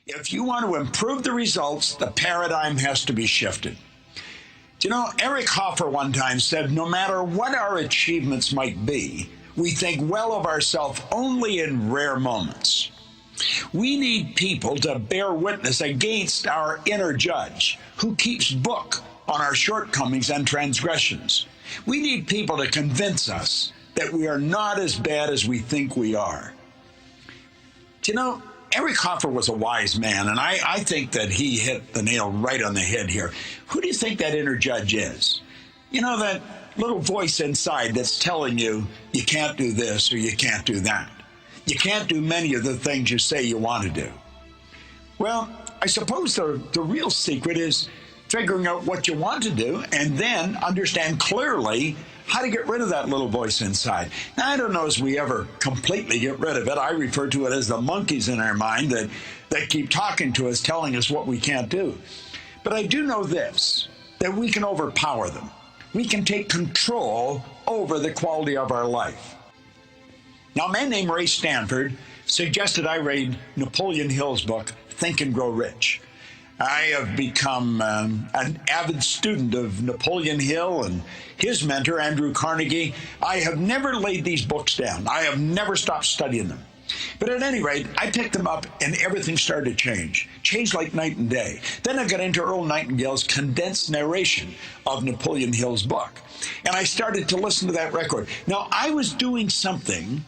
If you want to improve the results, the paradigm has to be shifted. You know, Eric Hoffer one time said, no matter what our achievements might be, we think well of ourselves only in rare moments. We need people to bear witness against our inner judge, who keeps book on our shortcomings and transgressions. We need people to convince us that we are not as bad as we think we are. You know, Eric Hoffer was a wise man, and I think that he hit the nail right on the head here. Who do you think that inner judge is? You know, that little voice inside that's telling you, you can't do this or you can't do that. You can't do many of the things you say you want to do. Well, I suppose the real secret is figuring out what you want to do and then understand clearly how to get rid of that little voice inside. Now, I don't know if we ever completely get rid of it. I refer to it as the monkeys in our mind that keep talking to us, telling us what we can't do. But I do know this, that we can overpower them. We can take control over the quality of our life. Now, a man named Ray Stanford suggested I read Napoleon Hill's book, Think and Grow Rich. I have become an avid student of Napoleon Hill and his mentor, Andrew Carnegie. I have never laid these books down. I have never stopped studying them. But at any rate, I picked them up and everything started to change like night and day. Then I got into Earl Nightingale's condensed narration of Napoleon Hill's book. And I started to listen to that record. Now, I was doing something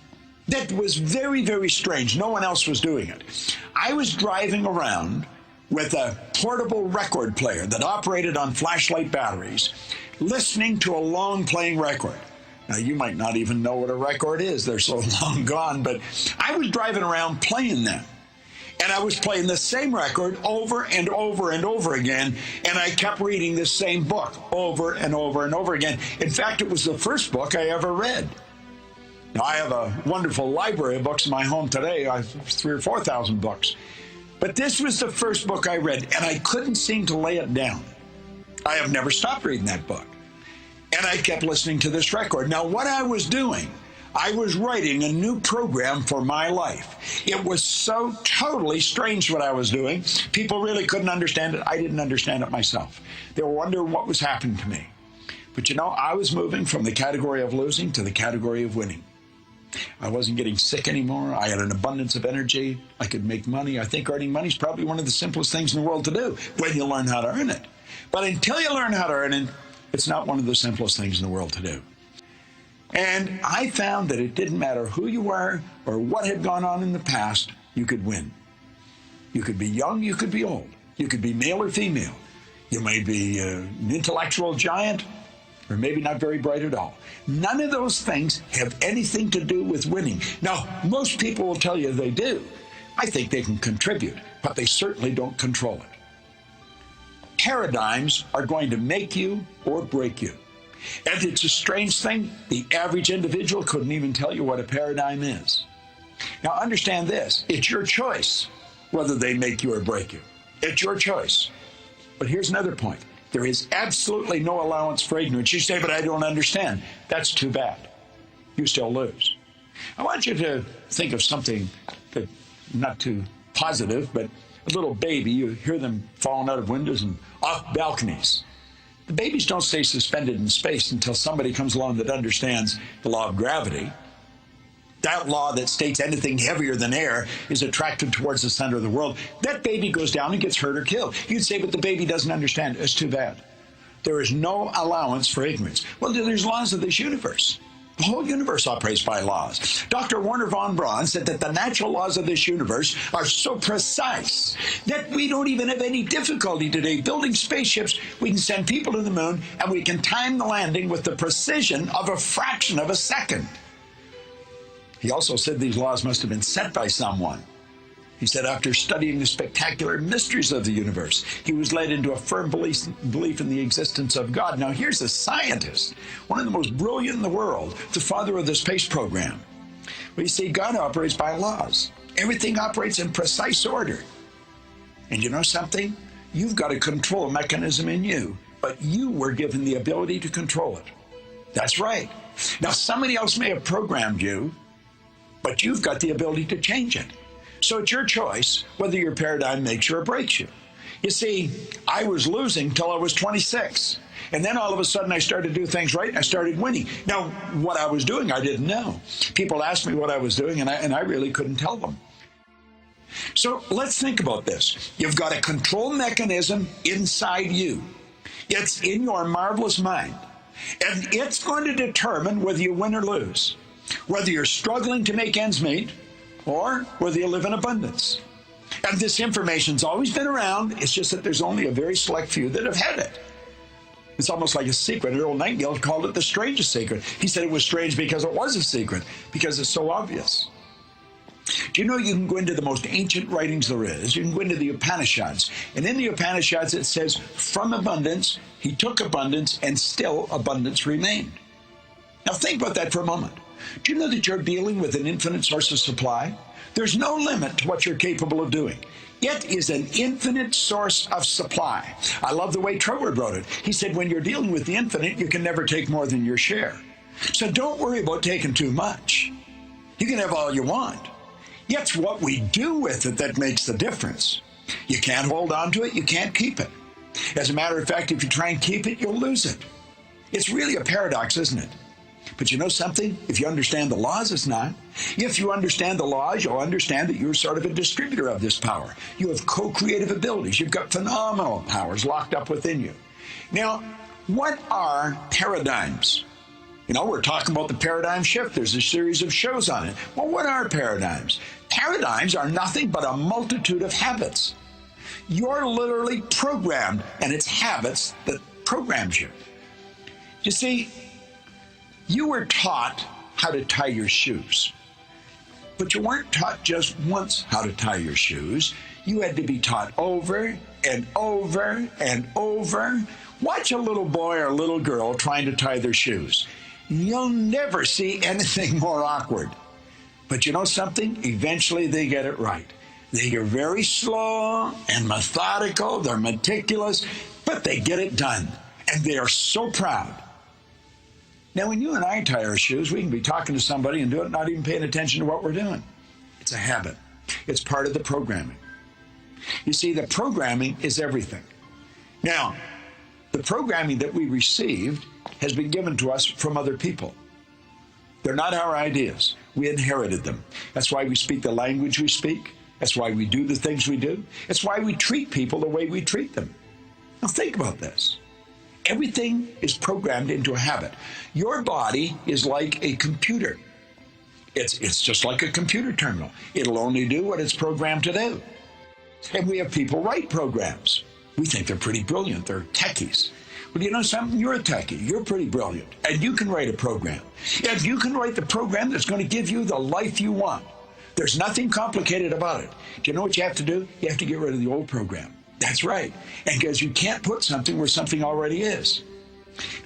that was very, very strange. No one else was doing it. I was driving around with a portable record player that operated on flashlight batteries, listening to a long-playing record. Now, you might not even know what a record is. They're so long gone, but I was driving around playing them. And I was playing the same record over and over and over again, and I kept reading this same book over and over and over again. In fact, it was the first book I ever read. Now, I have a wonderful library of books in my home today. I have 3,000 or 4,000 books. But this was the first book I read, and I couldn't seem to lay it down. I have never stopped reading that book. And I kept listening to this record. Now, what I was doing, I was writing a new program for my life. It was so totally strange what I was doing. People really couldn't understand it. I didn't understand it myself. They were wondering what was happening to me. But you know, I was moving from the category of losing to the category of winning. I wasn't getting sick anymore. I had an abundance of energy. I could make money. I think earning money is probably one of the simplest things in the world to do when you learn how to earn it. But until you learn how to earn it, it's not one of the simplest things in the world to do. And I found that it didn't matter who you were or what had gone on in the past, you could win. You could be young, you could be old. You could be male or female. You may be an intellectual giant, or maybe not very bright at all. None of those things have anything to do with winning. Now, most people will tell you they do. I think they can contribute, but they certainly don't control it. Paradigms are going to make you or break you. And it's a strange thing. The average individual couldn't even tell you what a paradigm is. Now, understand this. It's your choice whether they make you or break you. It's your choice. But here's another point. There is absolutely no allowance for ignorance. You say, but I don't understand. That's too bad. You still lose. I want you to think of something that not too positive, but a little baby. You hear them falling out of windows and off balconies. The babies don't stay suspended in space until somebody comes along that understands the law of gravity. That law that states anything heavier than air is attracted towards the center of the world. That baby goes down and gets hurt or killed. You'd say, but the baby doesn't understand. It's too bad. There is no allowance for ignorance. Well, there's laws of this universe. The whole universe operates by laws. Dr. Werner von Braun said that the natural laws of this universe are so precise that we don't even have any difficulty today building spaceships. We can send people to the moon, and we can time the landing with the precision of a fraction of a second. He also said these laws must have been set by someone. He said after studying the spectacular mysteries of the universe, he was led into a firm belief in the existence of God. Now here's a scientist, one of the most brilliant in the world, the father of the space program. Well, you see, God operates by laws. Everything operates in precise order. And you know something? You've got a control mechanism in you, but you were given the ability to control it. That's right. Now somebody else may have programmed you, but you've got the ability to change it. So it's your choice whether your paradigm makes you or breaks you. You see, I was losing till I was 26. And then all of a sudden I started to do things right and I started winning. Now, what I was doing, I didn't know. People asked me what I was doing and I really couldn't tell them. So let's think about this. You've got a control mechanism inside you. It's in your marvelous mind. And it's going to determine whether you win or lose, whether you're struggling to make ends meet or whether you live in abundance. And this information's always been around. It's just that there's only a very select few that have had it. It's almost like a secret. Earl Nightingale called it the strangest secret. He said it was strange because it was a secret, because it's so obvious. Do you know you can go into the most ancient writings there is? You can go into the Upanishads. And in the Upanishads it says, from abundance, he took abundance, and still abundance remained. Now think about that for a moment. Do you know that you're dealing with an infinite source of supply? There's no limit to what you're capable of doing. It is an infinite source of supply. I love the way Troward wrote it. He said, when you're dealing with the infinite, you can never take more than your share. So don't worry about taking too much. You can have all you want. It's what we do with it that makes the difference. You can't hold on to it. You can't keep it. As a matter of fact, if you try and keep it, you'll lose it. It's really a paradox, isn't it? But you know something? If you understand the laws, it's not. If you understand the laws, you'll understand that you're sort of a distributor of this power. You have co-creative abilities. You've got phenomenal powers locked up within you. Now, what are paradigms? You know, we're talking about the paradigm shift. There's a series of shows on it. Well, what are paradigms? Paradigms are nothing but a multitude of habits. You're literally programmed, and it's habits that programs you. You see, you were taught how to tie your shoes, but you weren't taught just once how to tie your shoes. You had to be taught over and over and over. Watch a little boy or a little girl trying to tie their shoes. You'll never see anything more awkward. But you know something? Eventually they get it right. They are very slow and methodical. They're meticulous, but they get it done. And they are so proud. Now, when you and I tie our shoes, we can be talking to somebody and do it, not even paying attention to what we're doing. It's a habit. It's part of the programming. You see, the programming is everything. Now, the programming that we received has been given to us from other people. They're not our ideas. We inherited them. That's why we speak the language we speak. That's why we do the things we do. It's why we treat people the way we treat them. Now, think about this. Everything is programmed into a habit. Your body is like a computer. It's just like a computer terminal. It'll only do what it's programmed to do. And we have people write programs. We think they're pretty brilliant. They're techies. Well, you know something? You're a techie. You're pretty brilliant. And you can write a program. If you can write the program that's going to give you the life you want, there's nothing complicated about it. Do you know what you have to do? You have to get rid of the old program. That's right. And because you can't put something where something already is.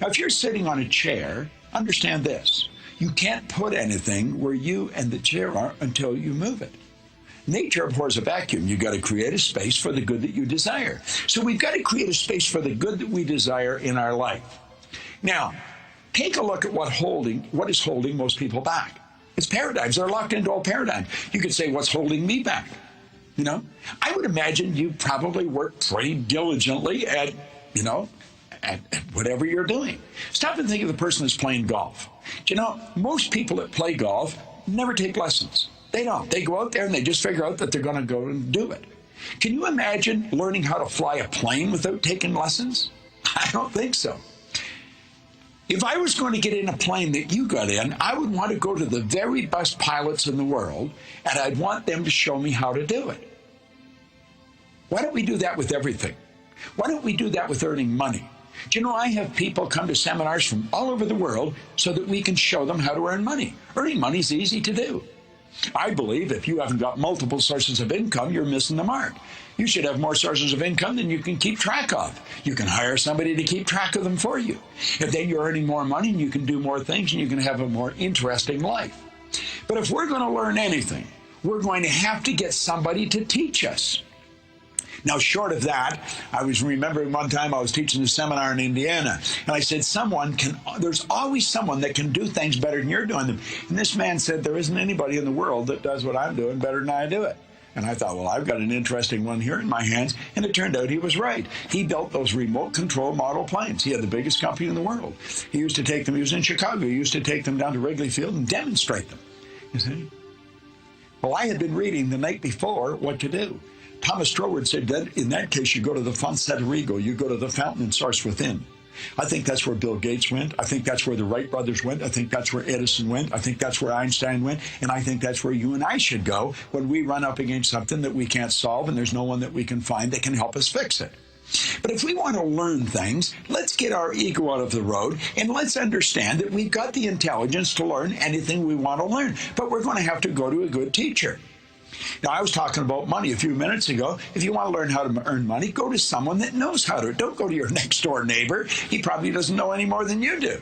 Now, if you're sitting on a chair, understand this. You can't put anything where you and the chair are until you move it. Nature abhors a vacuum. You've got to create a space for the good that you desire. So we've got to create a space for the good that we desire in our life. Now, take a look at what is holding most people back. It's paradigms. They're locked into all paradigms. You could say, what's holding me back? You know, I would imagine you probably work pretty diligently at whatever you're doing. Stop and think of the person that's playing golf. You know, most people that play golf never take lessons. They don't. They go out there and they just figure out that they're going to go and do it. Can you imagine learning how to fly a plane without taking lessons? I don't think so. If I was going to get in a plane that you got in, I would want to go to the very best pilots in the world, and I'd want them to show me how to do it. Why don't we do that with everything? Why don't we do that with earning money? Do you know, I have people come to seminars from all over the world so that we can show them how to earn money. Earning money is easy to do. I believe if you haven't got multiple sources of income, you're missing the mark. You should have more sources of income than you can keep track of. You can hire somebody to keep track of them for you. And then you're earning more money and you can do more things and you can have a more interesting life. But if we're going to learn anything, we're going to have to get somebody to teach us. Now, short of that, I was remembering one time I was teaching a seminar in Indiana, and I said, there's always someone that can do things better than you're doing them. And this man said, there isn't anybody in the world that does what I'm doing better than I do it. And I thought, well, I've got an interesting one here in my hands. And it turned out he was right. He built those remote control model planes. He had the biggest company in the world. He used to take them, he was in Chicago, he used to take them down to Wrigley Field and demonstrate them. You see? Well, I had been reading the night before what to do. Thomas Troward said that in that case, you go to the Fonte Rigo, you go to the fountain and source within. I think that's where Bill Gates went. I think that's where the Wright brothers went. I think that's where Edison went. I think that's where Einstein went. And I think that's where you and I should go when we run up against something that we can't solve and there's no one that we can find that can help us fix it. But if we want to learn things, let's get our ego out of the road and let's understand that we've got the intelligence to learn anything we want to learn. But we're going to have to go to a good teacher. Now, I was talking about money a few minutes ago. If you want to learn how to earn money, go to someone that knows how to. Don't go to your next door neighbor. He probably doesn't know any more than you do.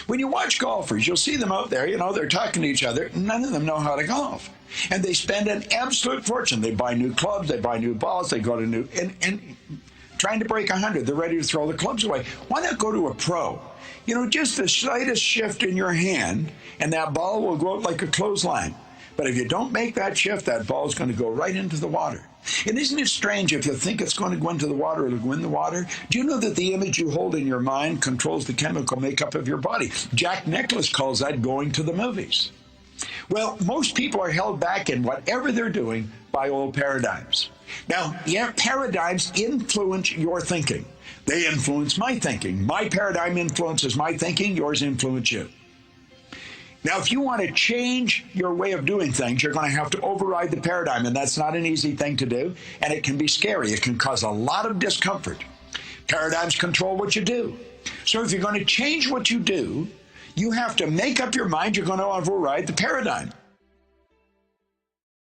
When you watch golfers, you'll see them out there, they're talking to each other. None of them know how to golf. And they spend an absolute fortune. They buy new clubs, they buy new balls, they go to new, and trying to break 100, they're ready to throw the clubs away. Why not go to a pro? Just the slightest shift in your hand, and that ball will go out like a clothesline. But if you don't make that shift, that ball is going to go right into the water. And isn't it strange if you think it's going to go into the water, it'll go in the water? Do you know that the image you hold in your mind controls the chemical makeup of your body? Jack Nicklaus calls that going to the movies. Well, most people are held back in whatever they're doing by old paradigms. Now, paradigms influence your thinking. They influence my thinking. My paradigm influences my thinking. Yours influence you. Now, if you want to change your way of doing things, you're going to have to override the paradigm, and that's not an easy thing to do, and it can be scary. It can cause a lot of discomfort. Paradigms control what you do. So if you're going to change what you do, you have to make up your mind you're going to override the paradigm.